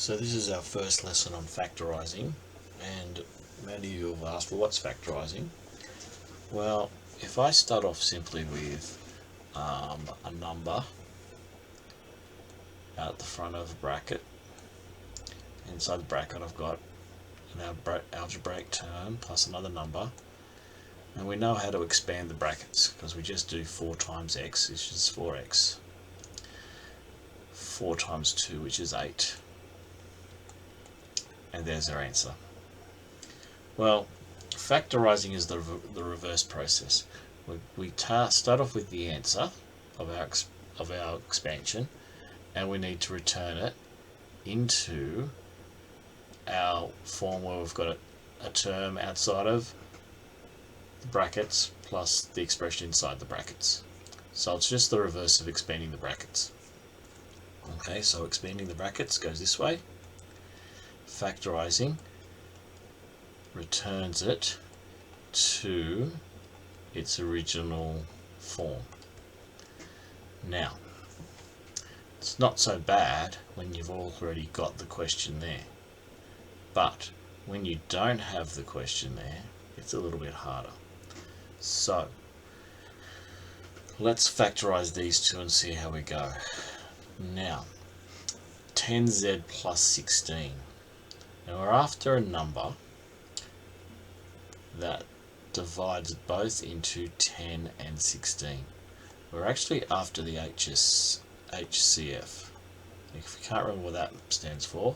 So this is our first lesson on factorising, and many of you have asked, well, what's factorising? Well, if I start off simply with a number out the front of a bracket, inside the bracket I've got an algebraic term plus another number, and we know how to expand the brackets because we just do 4 times x, which is 4x, 4 times 2, which is 8. And there's our answer. Well, factorising is the reverse process. We start off with the answer of our expansion, and we need to return it into our form where we've got a term outside of the brackets plus the expression inside the brackets. So it's just the reverse of expanding the brackets. Okay, so expanding the brackets goes this way. Factorising returns it to its original form. Now, it's not so bad when you've already got the question there, but when you don't have the question there, it's a little bit harder. So let's factorise these two and see how we go. Now, 10z plus 16. Now we're after a number that divides both into 10 and 16. We're actually after the HCF. If you can't remember what that stands for,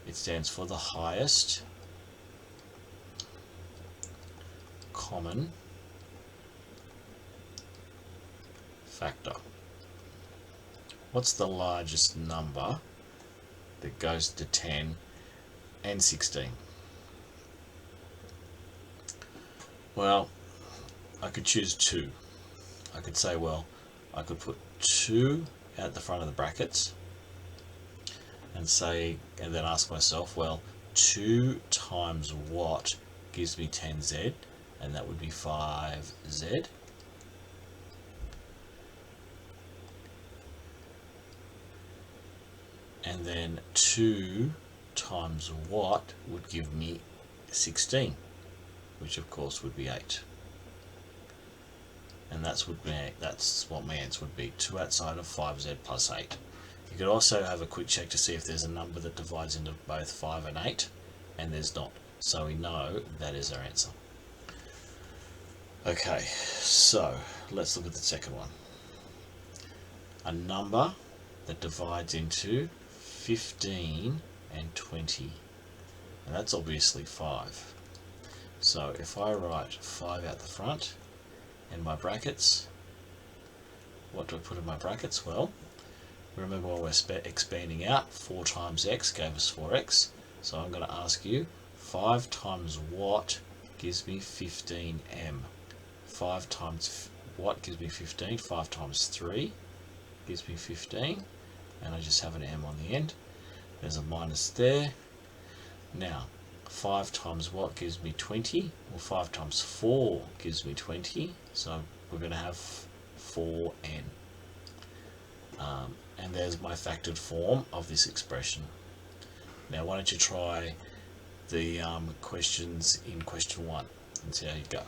it stands for the highest common factor. What's the largest number that goes to 10 and 16? Well, I could choose 2. I could say, well, I could put 2 at the front of the brackets and then ask myself, well, 2 times what gives me 10z, and that would be 5z. And then 2 times what would give me 16, which of course would be 8. And that's what my answer would be, 2 outside of 5z plus 8. You could also have a quick check to see if there's a number that divides into both 5 and 8, and there's not. So we know that is our answer. Okay, so let's look at the second one. A number that divides into 15 and 20, and that's obviously 5. So if I write 5 out the front in my brackets, what do I put in my brackets? Well, remember when we're expanding out, 4 times x gave us 4x, so I'm going to ask you, 5 times what gives me 15m? 5 times what gives me 15? 5 times 3 gives me 15, and I just have an m on the end. There's a minus there. Now, 5 times what gives me 20? Well, 5 times 4 gives me 20, so we're going to have 4n. And there's my factored form of this expression. Now, why don't you try the questions in question 1 and see how you go.